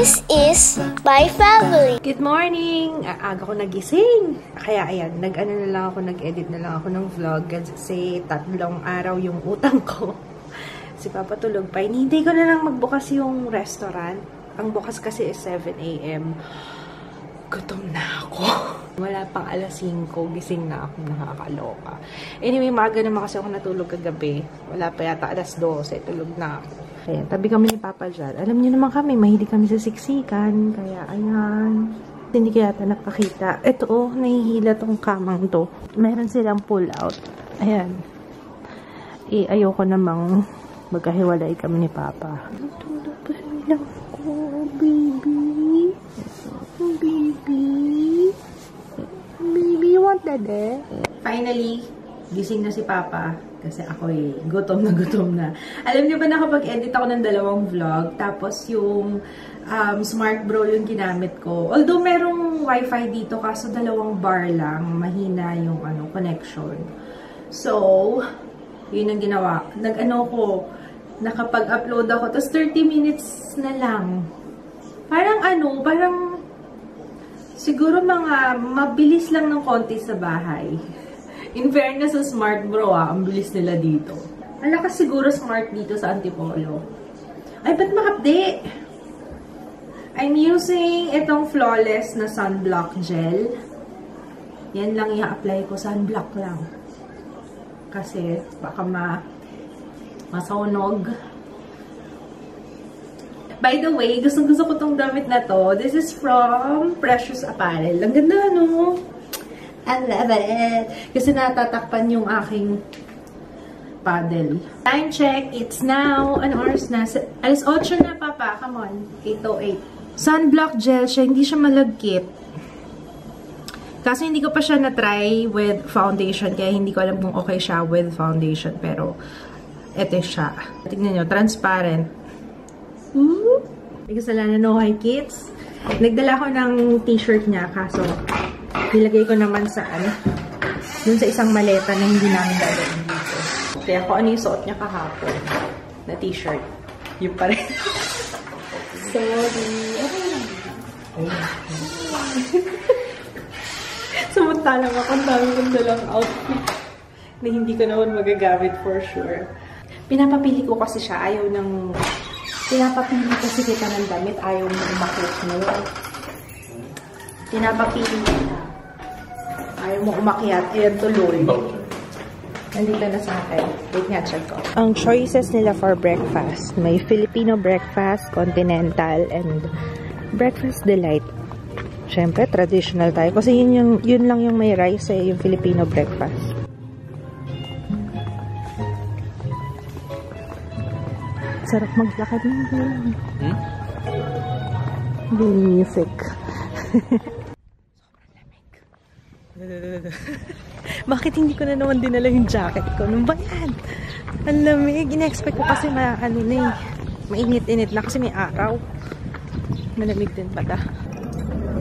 This is my family. Good morning! Aga ko nagising. Kaya ayan, nag-edit na lang ako ng vlog kasi 3 araw yung utang ko. Si Papa tulog pa. Hinihintay ko na lang magbukas yung restaurant. Ang bukas kasi is 7 AM. Gutom na ako. Wala pang alas 5. Gising na ako. Nakakaloka. Anyway, maaga naman kasi ako natulog kagabi. Wala pa yata alas 12. Tulog na ako. Ayan, tabi kami ni Papa dyan. Alam niyo naman kami, mahilig kami sa siksikan. Kaya, ayan. Hindi kaya yata nakakita. Ito, oh, nahihila tong kamang to. Meron silang pull out. Ayan. Ayoko namang magkahiwalay kami ni Papa. Tulog pa lang ako, baby. Baby. Baby, you want dede? Finally, gising na si Papa. Kasi ako'y gutom na. Alam niyo ba nakapag-edit ako ng 2 vlog, tapos yung Smart Bro yung ginamit ko. Although merong wifi dito, kaso 2 bar lang, mahina yung connection. So, yun ang ginawa. Nakapag-upload ako, tapos 30 minutes na lang. Parang siguro mga mabilis lang ng konti sa bahay. In fairness sa Smart Bro, ang bilis nila dito. Ang lakas siguro Smart dito sa Antipolo. Ay, ba't makapdi? I'm using itong Flawless na sunblock gel. Yan lang i-apply ko, sunblock lang. Kasi baka masaunog. By the way, gusto ko tong damit na to. This is from Precious Apparel. Ang ganda, no? I love it. Kasi natatakpan yung aking paddle. Time check. It's now. Ano oras na? Alas 8 na, Papa. Come on. 8:08. Sunblock gel siya. Hindi siya malagkit. Kasi hindi ko pa siya na-try with foundation. Kaya hindi ko alam kung okay siya with foundation. Pero, eto siya. Tignan nyo. Transparent. May kasalanan, no, hi kids. Nagdala ko ng t-shirt niya. Kaso, nilagay ko naman sa dun sa isang maleta na hindi namin dalhin dito. Kaya kung ano yung suot niya kahapon na t-shirt, yun pa rin. Sorry. Samantalang ako, ang dami kong dalang outfit na hindi ko naman magagamit for sure. Pinapapili ko kasi siya. Pinapapili kasi kita ng damit. Ayaw mo umakit mo. Pinapapili kita. Ayaw mo umakyat. Ayan, tuloy. Nandito na sa akin. Wait nga, check ko. Ang choices nila for breakfast. May Filipino breakfast, continental, and breakfast delight. Siyempre, traditional tayo. Kasi yun lang yung may rice yung Filipino breakfast. Sarap maglakad ng bulan. Music. Bakit hindi ko na naman dinala yung jacket ko? Ano ba yan? Ang lamig. In-expect ko kasi mainit-init na kasi may araw. Malamig din pala.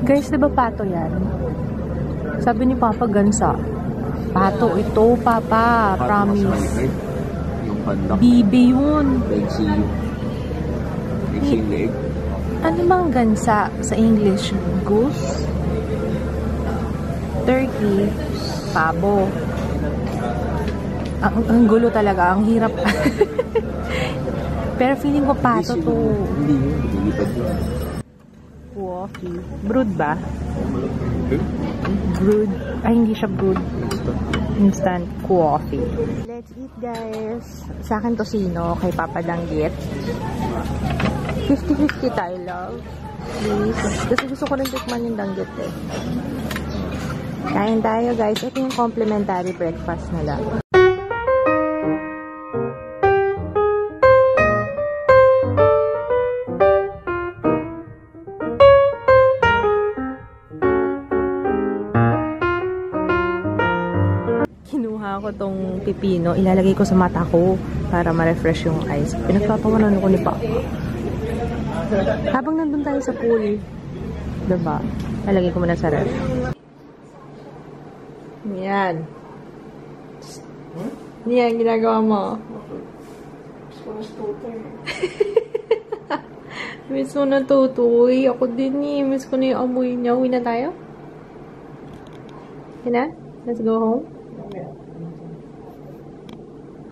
Guys, diba pato yan? Sabi ni Papa, gansa. Pato ito, Papa. Promise. Bibi yun. Leg. Ano bang gansa sa English? Goose? Turkey? Pabo? Ang gulo talaga. Ang hirap. Pero feeling ko pato to. Hindi Coffee. Brood ba? Brood. Ay, hindi siya brood. Instant coffee. Let's eat, guys. Sa akin tosino, kay Papa Danggit. 50-50 tayo, love. Please. Kasi gusto ko rin tikman yung danggit eh. Kain tayo, guys. Ito yung complimentary breakfast nila. Ko tong pipino, ilalagay ko sa mata ko para ma-refresh yung eyes. Pinagpapawanan ko ni Papa. Habang nandun tayo sa pool, diba? Ilalagay ko muna sa ref. Yan. Yan, ginagawa mo. Miss mo na tutoy. Ako din eh. Miss ko na yung amoy niya. Uwi na tayo? Okay na? Let's go home?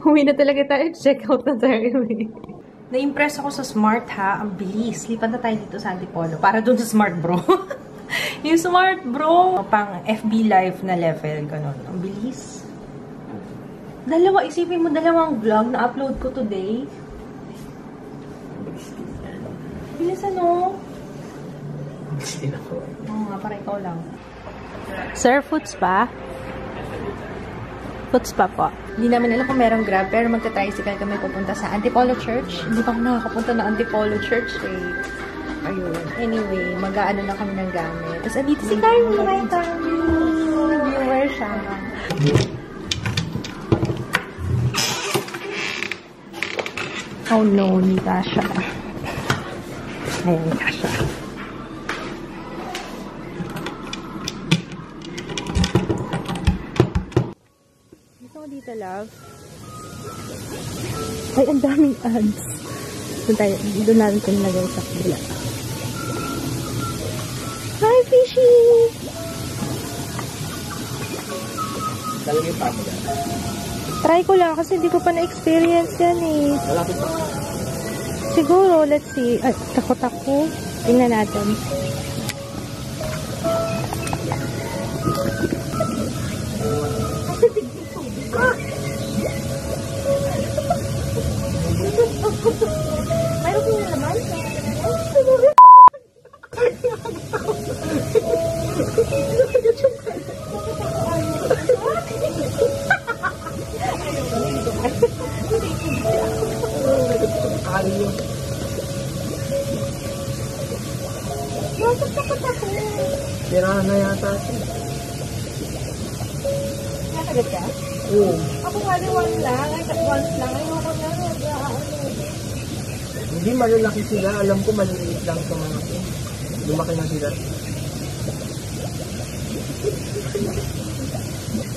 Uwi na talaga tayo. Check out na tayo eh. Na-impress ako sa Smart ha. Ang bilis. Lipat na tayo dito sa Antipolo. Para dun sa Smart Bro. Yung Smart Bro. Pang FB Live na level. Ganun. Ang bilis. Dalawa. Isipin mo dalawang vlog na upload ko today. Bilis ano? Bilis din ako. Oo nga. Para ikaw lang. Sir, foods pa? Foods pa po. Hindi namin alam kung merong Grab, pero magta-tricycle kami pupunta sa Antipolo Church. Hindi pa ako nakakapunta na Antipolo Church eh. Ayun. Anyway, mag-aano na kami ng gamit. Tapos andito si Carly. Hi, Carly. Viewer siya. Oh no, ni Tasha. Ayan, Tasha. Dito, love. Ay, ang daming ads. Doon natin ito nilagay sa kabila. Hi, Fishy! Talagang pa mo yan. Try ko lang kasi hindi ko pa na-experience yan eh. Malapit pa. Siguro, let's see. Ay, takot ako. Tingnan natin. Mayroon ko yung naman. Tirahan na yata siya. Nakagat ka? Oo. Ako nga rin once lang. Once lang. Ayoko na. Hindi malalaki sila. Alam ko maliliit lang sa mga ko. Lumaki na sila.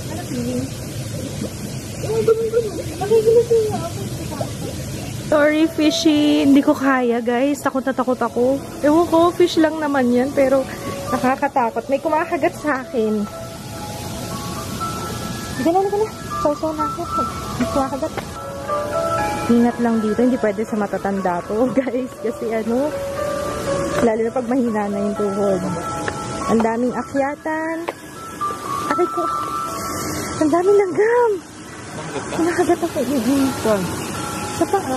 Ano feeling? Nakikilusin nga ako. Sorry, Fishy. Hindi ko kaya, guys. Takot na takot ako. Ewan ko, fish lang naman yan. Pero nakakatakot. May kumakagat sa akin. Hindi na. So na ako. May kumakagat. Ingat lang dito. Hindi pwede sa matatanda to, guys. Kasi ano, lalo na pag mahina na yung tuhod. Ang daming akyatan. Aray ko. Ang daming langgam. Kumakagat ako. Sa paa.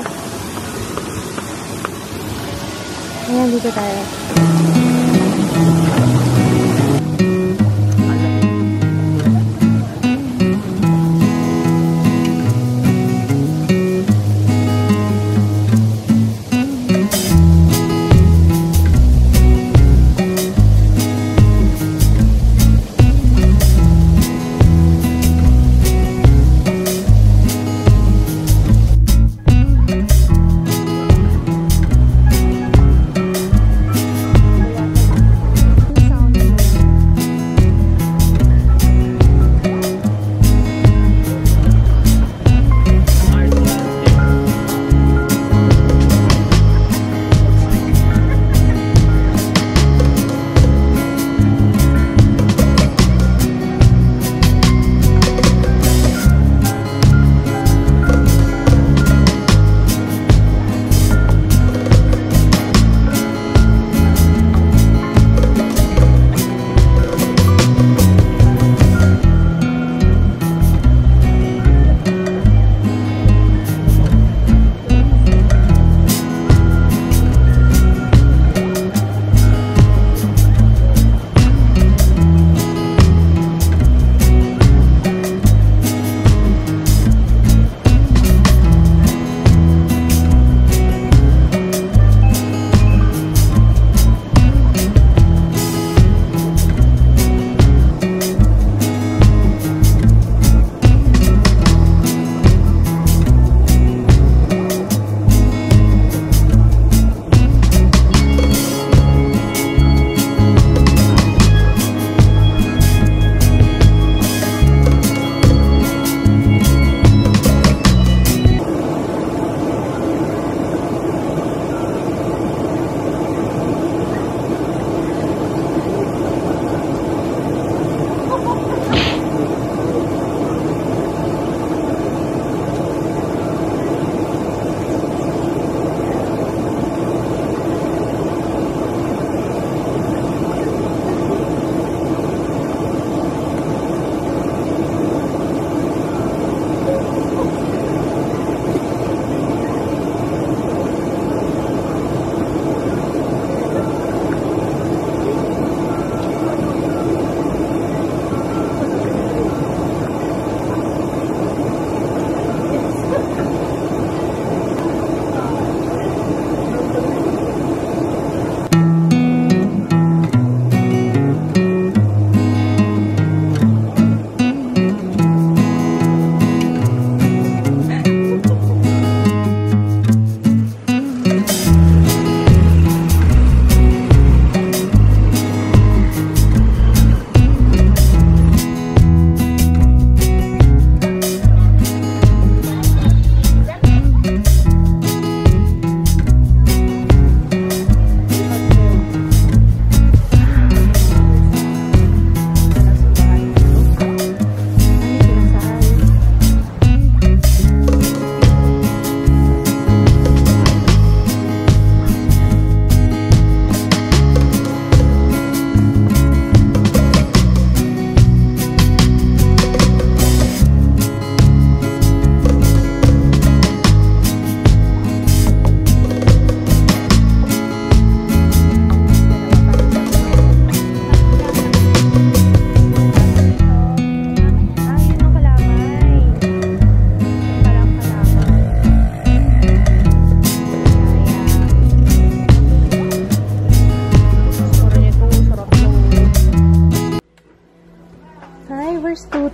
Ayan, dito tayo.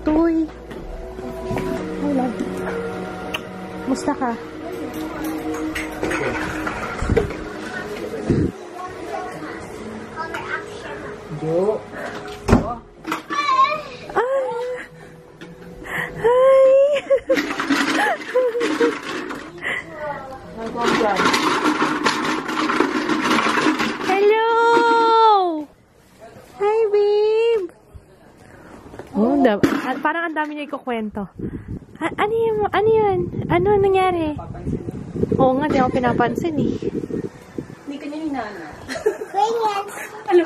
Tutoy. Hello. Musta ka? Jo. Hello! Hi, babe! Oh, parang ang dami niya ikukwento. Ano yun? Ano yun? Ano nangyari? Oo nga, di ako pinapansin eh. Hindi ka niya hinana. Ano?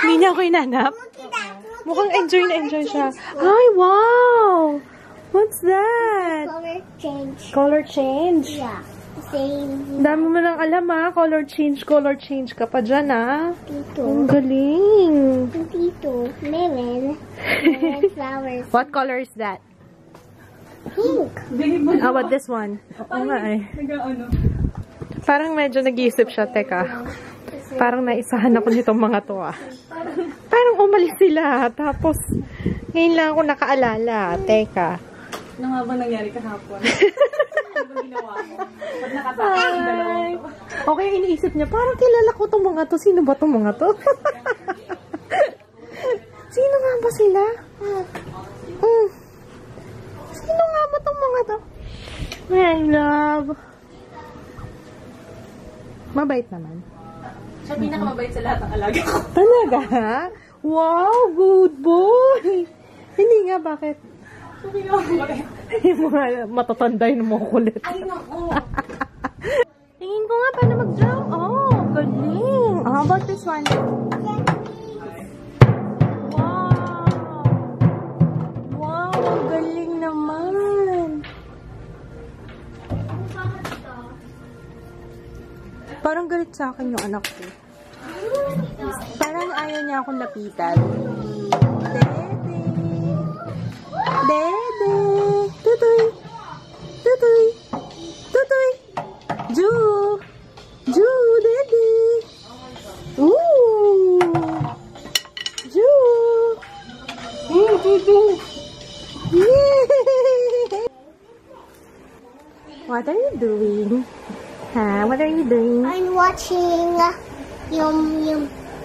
Hindi niya ako inanap? Mukhang enjoy na enjoy siya. Ay, wow! What's that? Color change. Color change? Yeah. Same. Dami mo nang alam ha. Color change ka pa dyan ha. Tito. Ang galing. Tito. Lemon. Lemon flowers. What color is that? Pink. How about this one? Oo nga eh. Parang medyo nag-iisip siya. Teka. Parang naisahan ako nitong mga to ah. Parang umalis sila. Tapos, ngayon lang ako nakaalala. Teka. Ano nga ba nangyari kahapon? Ano ba ginawa mo? Ba't nakatapos yung dalawang to? Okay, iniisip niya, parang kilala ko itong mga to. Sino ba itong mga to? Sino nga ba sila? Sino nga ba itong mga to? My love. Mabait naman. Siya pinakamabait sa lahat ng alaga ko. Talaga? Wow, good boy. Hindi nga, bakit? Yung mga matatanda yung mga kulit. Ay, naku. Tingin ko nga paano mag-draw. Oh, galing. How about this one? Wow. Wow, ang galing naman. Parang galit sa akin yung anak ko. Parang ayaw niya akong lapitan. Dede! Tutoy! Tutoy! Tutoy! Ju! Ju! Dede! Ooh! Ju! Tutu! What are you doing? Huh? What are you doing? I'm watching.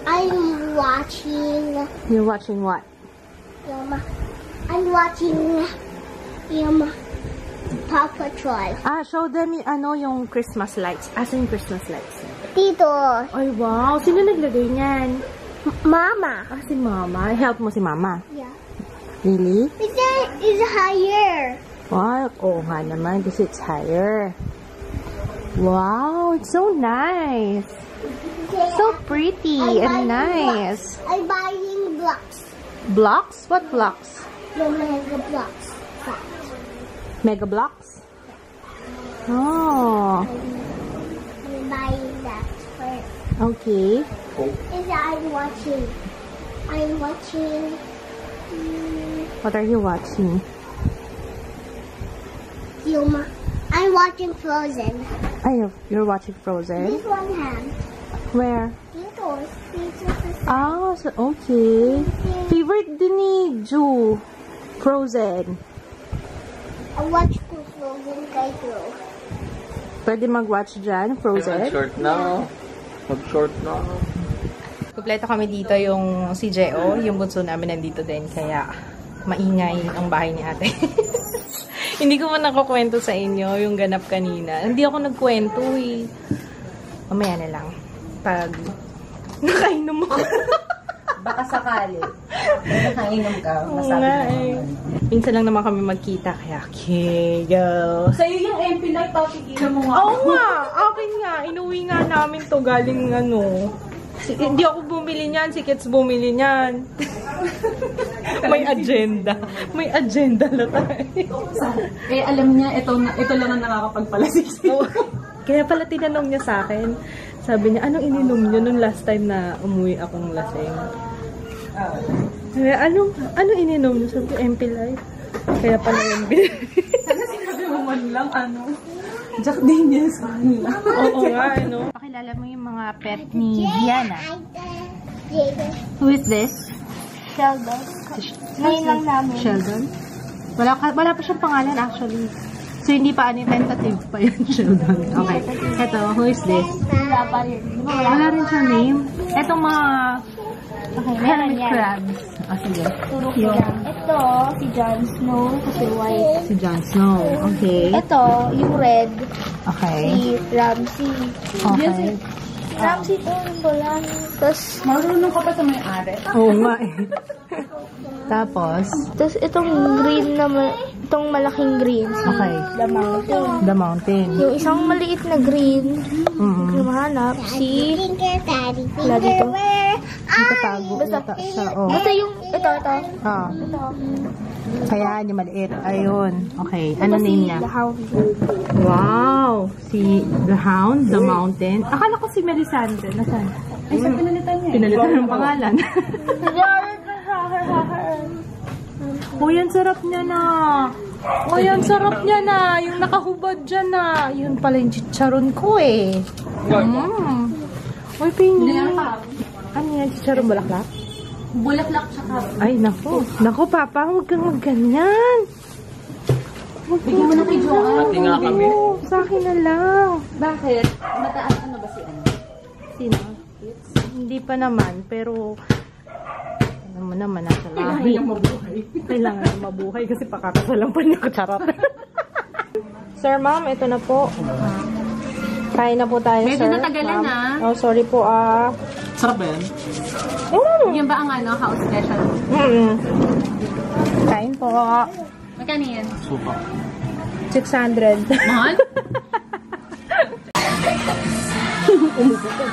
I'm watching. You're watching what? I'm watching. Paw Patrol. Show them yung Christmas lights. Asan yung Christmas lights? Tito. Ay, wow. Sino naglagay niyan? Mama. Si Mama. Help mo si Mama. Yeah. Really? It's higher. Wow. Oo nga naman kasi it's higher. Wow. It's so nice. So pretty and nice. Blocks. I'm buying blocks. Blocks? What blocks? The mega blocks. Mega blocks? Oh. I'm buying that first. Okay. I'm watching. What are you watching? I'm watching Frozen. You're watching Frozen? This one hand. Where? Tito's. So okay. Favorite din ni Ju. Frozen. I watch Frozen kay Joe. Pwede mag-watch dyan, Frozen? Mag-short na. Mag-short na. Kompleto kami dito yung si Jeo, yung bunso namin nandito din, kaya maingay ang bahay ni ate. Hindi ko man nakukwento sa inyo yung ganap kanina. Hindi ako nagkwento eh. Mamaya na lang. Pag nakainom ako. Baka sakali. Nakainom ka. Masabi eh. Minsan lang naman kami magkita, kaya kiyo. Sa'yo yung MP light, papigilan mo nga. Oo nga, akin nga. Inuwi nga namin to galing hindi ako bumili niyan, si Kits bumili niyan. May agenda. May agenda na tayo. Alam niya, ito lang ang nakakapagpalasik sa'yo. Kaya pala tinanong niya sa akin. Sabi niya, anong ininom niyo nung last time na umuwi akong lasing? Kaya, anong ininom niyo? Sabi ko, MP Life. Kaya pala yung binili. Sana sinabi mo man lang, Jack Daniels man lang. Oo nga, Pakilala mo yung mga pet ni Diana. Who is this? Sheldon. Ngayon lang namin. Sheldon? Wala pa siyang pangalan actually. So, hindi pa tentative pa yun, Sheldon. Okay. Ito, who is this? Wala pa rin. Wala rin siyang name. Etong mga Okay, meron hermit yan. crabs. Sige. Turo ko lang. Ito, si Jon Snow kasi white. Si Jon Snow. Okay. Ito, yung red, Okay. si Ramsey. Okay. Ramsey to, wala. Tapos, Marunong ka pa sa may-ari. Oo nga eh. Tapos, itong green na, itong malaking green. Si Okay. The Mountain. the mountain. Yung isang maliit na green, Mm-hmm. mahanap, si, wala dito. Tatago Basta, yata siya. Oh. basta yung, ito. Ah. Ito. Kaya yung maliit. Ayun. Okay. Ano name niya? The Hound. Wow! Si The Hound, The Mountain. Akala ko si Melisandre. Nasaan? Ay, sa pinalitan niya. Pinalitan ng pangalan. Uy, ang sarap niya na. Uy, ang sarap niya na. Yung nakahubad dyan na. Yun pala yung chicharon ko eh. Uy, pingi. Ano yan? Chicharon bulaklak? Bulaklak siya ka. Ay, naku. Naku, Papa. Huwag kang magganyan. Bigyan mo na kay Joanne. Pati nga kami. Sa akin na lang. Bakit? Mataas ano ba si ano? Sino? Hindi pa naman, pero ano mo naman, nasa lahi. Kailangan niyang mabuhay kasi pakakasalan pa niya. Charot. Sir, ma'am, ito na po. Kain na po tayo, Medyo sir. natagalan Ma'am. Oh, sorry po, Sarap ba yan? Yan ba ang ano, house special? Kain po. Magkano yan? Supa. 600. Mahal? Umupo ko.